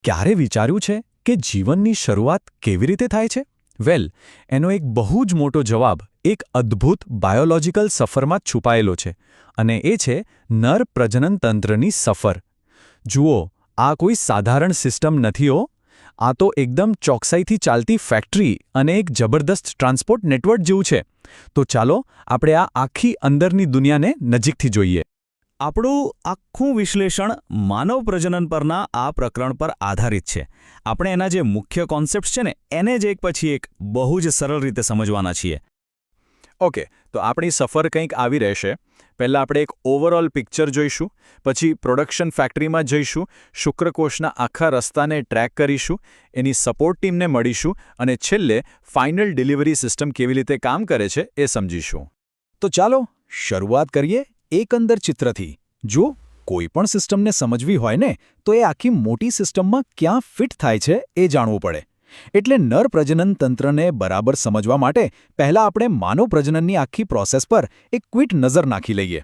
ક્યારે વિચાર્યું છે કે જીવનની શરૂઆત કેવી રીતે થાય છે? વેલ, એનો એક બહુ જ મોટો જવાબ એક અદ્ભુત બાયોલોજિકલ સફરમાં જ છુપાયેલો છે, અને એ છે નર પ્રજનન તંત્રની સફર. જુઓ, આ કોઈ સાધારણ સિસ્ટમ નથી હો. આ તો એકદમ ચોકસાઈથી ચાલતી ફેક્ટરી અને એક જબરદસ્ત ટ્રાન્સપોર્ટ નેટવર્ક જેવું છે. તો ચાલો આપણે આ આખી અંદરની દુનિયાને નજીકથી જોઈએ. આપણું આખું વિશ્લેષણ માનવ પ્રજનન પરના આ પ્રકરણ પર આધારિત છે. આપણે એના જે મુખ્ય કોન્સેપ્ટ છે ને એને જ એક પછી એક બહુ જ સરળ રીતે સમજવાના છીએ. ઓકે, તો આપણી સફર કંઈક આવી રહેશે. પહેલાં આપણે એક ઓવરઓલ પિક્ચર જોઈશું, પછી પ્રોડક્શન ફેક્ટરીમાં જઈશું, શુક્રકોષના આખા રસ્તાને ટ્રેક કરીશું, એની સપોર્ટ ટીમને મળીશું અને છેલ્લે ફાઇનલ ડિલિવરી સિસ્ટમ કેવી રીતે કામ કરે છે એ સમજીશું. તો ચાલો શરૂઆત કરીએ એકંદર ચિત્રથી. જો કોઈ પણ સિસ્ટમને સમજવી હોય ને તો એ આખી મોટી સિસ્ટમમાં ક્યાં ફિટ થાય છે એ જાણવું પડે. એટલે નર પ્રજનન તંત્રને બરાબર સમજવા માટે પહેલાં આપણે માનવ પ્રજનનની આખી પ્રોસેસ પર એક ક્વિક નજર નાખી લઈએ.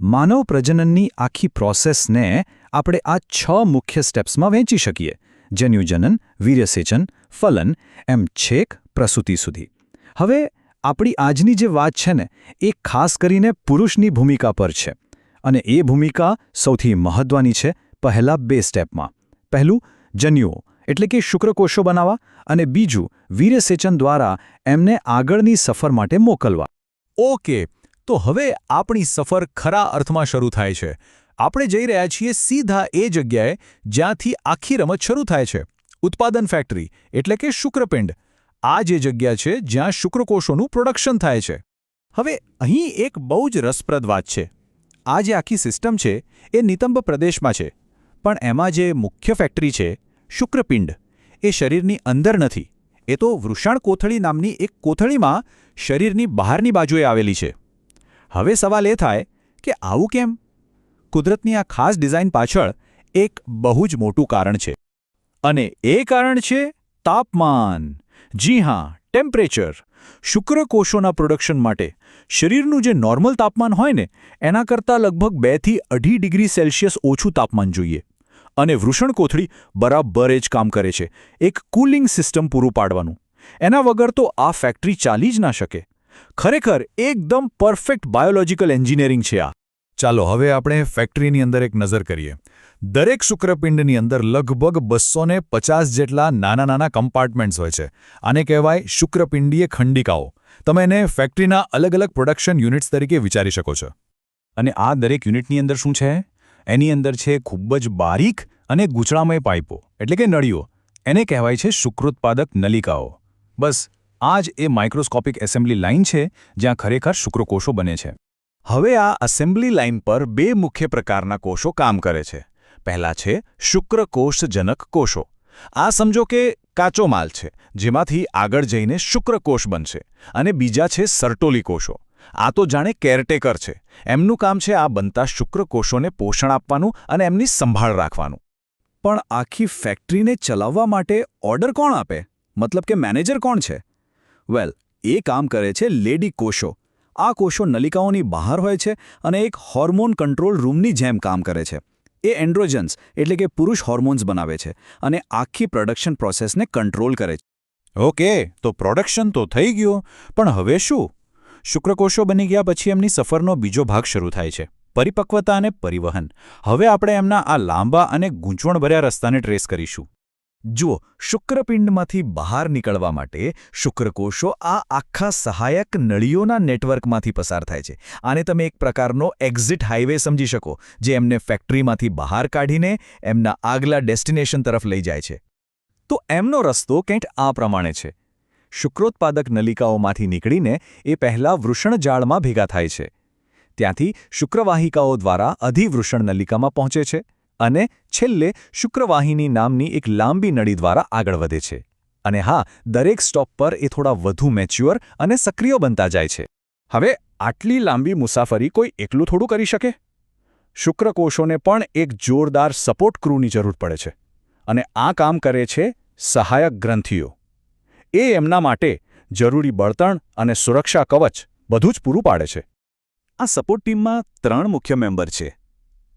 માનવ પ્રજનનની આખી પ્રોસેસને આપણે આ 6 મુખ્ય સ્ટેપ્સમાં વહેંચી શકીએ: જન્યુજનન, વીર્યસેચન, ફલન, એમ છેક પ્રસૂતિ સુધી. હવે આપણી આજની જે વાત છે ને એ ખાસ કરીને પુરુષની ભૂમિકા પર છે, અને એ ભૂમિકા સૌથી મહત્વની છે પહેલા 2 સ્ટેપમાં. પહેલું જન્યુઓ એટલે કે શુક્રકોષો બનાવવા, અને બીજું વીર્યસેચન દ્વારા એમને આગળની સફર માટે મોકલવા. ઓકે, તો હવે આપણી સફર ખરા અર્થમાં શરૂ થાય છે. આપણે જઈ રહ્યા છીએ સીધા એ જગ્યાએ જ્યાંથી આખી રમત શરૂ થાય છે, ઉત્પાદન ફેક્ટરી એટલે કે શુક્રપિંડ. આ જે જગ્યા છે જ્યાં શુક્રકોષોનું પ્રોડક્શન થાય છે. હવે અહીં એક બહુ જ રસપ્રદ વાત છે. આ જે આખી સિસ્ટમ છે એ નિતંબ પ્રદેશમાં છે, પણ એમાં જે મુખ્ય ફેક્ટરી છે શુક્રપિંડ, એ શરીરની અંદર નથી. એ તો વૃષણ કોથળી નામની એક કોથળીમાં શરીરની બહારની બાજુએ આવેલી છે. હવે સવાલ એ થાય કે આવું કેમ? કુદરતની આ ખાસ ડિઝાઇન પાછળ એક બહુ જ મોટું કારણ છે, અને એ કારણ છે તાપમાન. જી હા, ટેમ્પરેચર. શુક્રકોષોના પ્રોડક્શન માટે શરીરનું જે નોર્મલ તાપમાન હોય ને એના કરતાં લગભગ 2 થી 2.5 ડિગ્રી સેલ્સિયસ ઓછું તાપમાન જોઈએ. અને વૃષણકોથળી બરાબર જ કામ કરે છે, એક કુલિંગ સિસ્ટમ પૂરું પાડવાનું. એના વગર તો આ ફેક્ટરી ચાલી જ ના શકે. ખરેખર એકદમ પરફેક્ટ બાયોલોજિકલ એન્જિનિયરિંગ છે આ. ચાલો હવે આપણે ફેક્ટરીની અંદર એક નજર કરીએ. દરેક શુક્રપિંડની અંદર લગભગ 250 જેટલા નાના નાના કમ્પાર્ટમેન્ટ્સ હોય છે. આને કહેવાય શુક્રપિંડીય ખંડિકાઓ. તમે એને ફેક્ટરીના અલગ અલગ પ્રોડક્શન યુનિટ્સ તરીકે વિચારી શકો છો. અને આ દરેક યુનિટની અંદર શું છે? એની અંદર છે ખૂબ જ બારીક અને ગૂંચળામય પાઇપો એટલે કે નળીઓ. એને કહેવાય છે શુક્રોત્પાદક નલિકાઓ. બસ આ જ એ માઇક્રોસ્કોપિક એસેમ્બલી લાઇન છે જ્યાં ખરેખર શુક્રકોષો બને છે. હવે આ એસેમ્બલી લાઇન પર 2 મુખ્ય પ્રકારના કોષો કામ કરે છે. પહેલા છે શુક્રકોષજનક કોષો. આ સમજો કે કાચો માલ છે જેમાંથી આગળ જઈને શુક્રકોષ બનશે. અને બીજા છે સર્ટોલી કોષો. આ તો જાણે કેરટેકર છે. એમનું કામ છે આ બનતા શુક્રકોષોને પોષણ આપવાનું અને એમની સંભાળ રાખવાનું. પણ આખી ફેક્ટરીને ચલાવવા માટે ઓર્ડર કોણ આપે? મતલબ કે મેનેજર કોણ છે? વેલ, એ કામ કરે છે લેડી કોષો. આ કોષો નલિકાઓની બહાર હોય છે અને એક હોર્મોન કંટ્રોલ રૂમની જેમ કામ કરે છે. એ એન્ડ્રોજન્સ એટલે કે પુરુષ હોર્મોન્સ બનાવે છે અને આખી પ્રોડક્શન પ્રોસેસને કંટ્રોલ કરે છે. ઓકે, તો પ્રોડક્શન તો થઈ ગયું, પણ હવે શું? શુક્રકોષો બની ગયા પછી એમની સફરનો બીજો ભાગ શરૂ થાય છે, પરિપક્વતા અને પરિવહન. હવે આપણે એમના આ લાંબા અને ગૂંચવણભર્યા રસ્તાને ટ્રેસ કરીશું. જુઓ, શુક્રપિંડમાંથી બહાર નીકળવા માટે શુક્રકોષો આ આખા સહાયક નળીઓના નેટવર્કમાંથી પસાર થાય છે. આને તમે એક પ્રકારનો એક્ઝિટ હાઈવે સમજી શકો, જે એમને ફેક્ટરીમાંથી બહાર કાઢીને એમના આગલા ડેસ્ટિનેશન તરફ લઈ જાય છે. તો એમનો રસ્તો કંઈક આ પ્રમાણે છે. શુક્રોત્પાદક નલિકાઓમાંથી નીકળીને એ પહેલાં વૃષણજાળમાં ભેગા થાય છે. ત્યાંથી શુક્રવાહિકાઓ દ્વારા અધિવૃષણ નલિકામાં પહોંચે છે અને છેલ્લે શુક્રવાહિની નામની એક લાંબી નળી દ્વારા આગળ વધે છે. અને હા, દરેક સ્ટોપ પર એ થોડા વધુ મેચ્યોર અને સક્રિય બનતા જાય છે. હવે આટલી લાંબી મુસાફરી કોઈ એકલું થોડું કરી શકે? શુક્રકોષોને પણ એક જોરદાર સપોર્ટ ક્રૂની જરૂર પડે છે. અને આ કામ કરે છે સહાયક ગ્રંથિઓ. એ એમના માટે જરૂરી બળતણ અને સુરક્ષા કવચ બધું જ પૂરું પાડે છે. આ સપોર્ટ ટીમમાં 3 મુખ્ય મેમ્બર છે: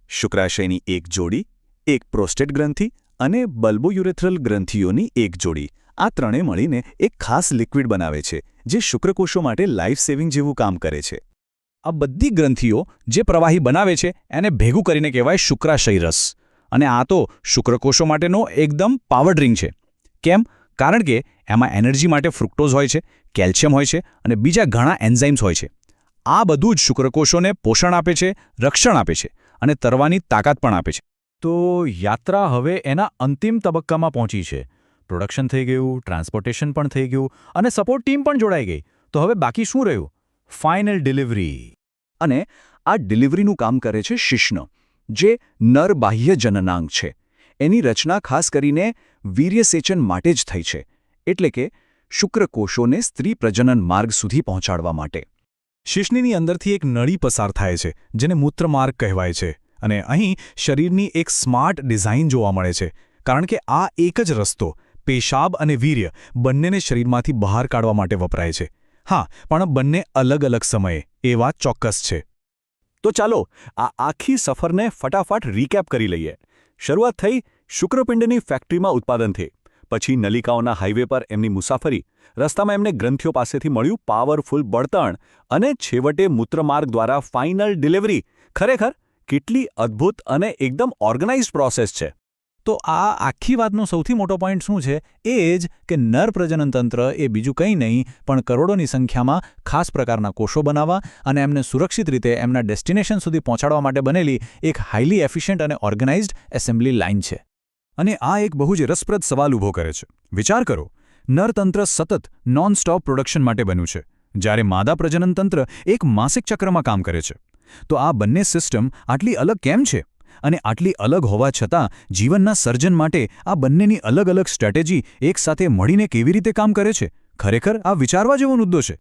શુક્રાશયની એક જોડી, એક પ્રોસ્ટેટ ગ્રંથિ અને બલ્બોયુરેથ્રલ ગ્રંથિઓની એક જોડી આ ત્રણે મળીને એક ખાસ લિક્વિડ બનાવે છે જે શુક્રકોષો માટે લાઈફ સેવિંગ જેવું કામ કરે છે. આ બધી ગ્રંથિઓ જે પ્રવાહી બનાવે છે એને ભેગું કરીને કહેવાય શુક્રાશય રસ. અને આ તો શુક્રકોષો માટેનો એકદમ પાવર ડ્રિંક છે. કેમ? કારણ કે એમાં એનર્જી માટે ફ્રુક્ટોઝ હોય છે, કેલ્શિયમ હોય છે અને બીજા ઘણા એન્ઝાઇમ્સ હોય છે. આ બધું જ શુક્રકોષોને પોષણ આપે છે, રક્ષણ આપે છે અને તરવાની તાકાત પણ આપે છે. તો યાત્રા હવે એના અંતિમ તબક્કામાં પહોંચી છે. પ્રોડક્શન થઈ ગયું, ટ્રાન્સપોર્ટેશન પણ થઈ ગયું અને સપોર્ટ ટીમ પણ જોડાઈ ગઈ. તો હવે બાકી શું રહ્યું? Final delivery. અને આ ડિલિવરીનું કામ કરે છે શિશ્ન, જે નર બાહ્ય જનનાંગ છે. એની રચના ખાસ કરીને વીર્યસેચન માટે જ થઈ છે, એટલે કે શુક્રકોષોને સ્ત્રી પ્રજનન માર્ગ સુધી પહોંચાડવા માટે. શિશ્નની અંદરથી એક નળી પસાર થાય છે જેને મૂત્રમાર્ગ કહેવાય છે. અને અહીં શરીરની એક સ્માર્ટ ડિઝાઇન જોવા મળે છે, કારણ કે આ એક જ રસ્તો પેશાબ અને વીર્ય બંનેને શરીરમાંથી બહાર કાઢવા માટે વપરાય છે. હા, પણ બંને અલગ અલગ સમયે, એ વાત ચોક્કસ છે. તો ચાલો આ આખી સફરને ફટાફટ રીકેપ કરી લઈએ. શરૂઆત થઈ શુક્રપિંડની ફેક્ટરીમાં ઉત્પાદનથી, પછી નલિકાઓના હાઇવે પર એમની મુસાફરી, રસ્તામાં એમને ગ્રંથિઓ પાસેથી મળ્યું પાવરફુલ બળતણ અને છેવટે મૂત્રમાર્ગ દ્વારા ફાઇનલ ડિલિવરી. ખરેખર કેટલી અદ્ભુત અને એકદમ ઓર્ગેનાઇઝડ પ્રોસેસ છે. તો આ આખી વાતનો સૌથી મોટો પોઈન્ટ શું છે? એ જ કે નર પ્રજનન તંત્ર એ બીજું કંઈ નહીં પણ કરોડોની સંખ્યામાં ખાસ પ્રકારના કોષો બનાવવા અને એમને સુરક્ષિત રીતે એમના ડેસ્ટિનેશન સુધી પહોંચાડવા માટે બનેલી એક હાઈલી એફિશિયન્ટ અને ઓર્ગેનાઇઝડ એસેમ્બલી લાઇન છે. અને આ એક બહુ જ રસપ્રદ સવાલ ઊભો કરે છે. વિચાર કરો, નરતંત્ર સતત નોન-સ્ટોપ પ્રોડક્શન માટે બન્યું છે, જ્યારે માદા પ્રજનન તંત્ર એક માસિક ચક્રમાં કામ કરે છે. તો આ બંને સિસ્ટમ આટલી અલગ કેમ છે? અને આટલી અલગ હોવા છતાં જીવનના સર્જન માટે આ બંનેની અલગ અલગ સ્ટ્રેટેજી એકસાથે મળીને કેવી રીતે કામ કરે છે? ખરેખર આ વિચારવા જેવો મુદ્દો છે.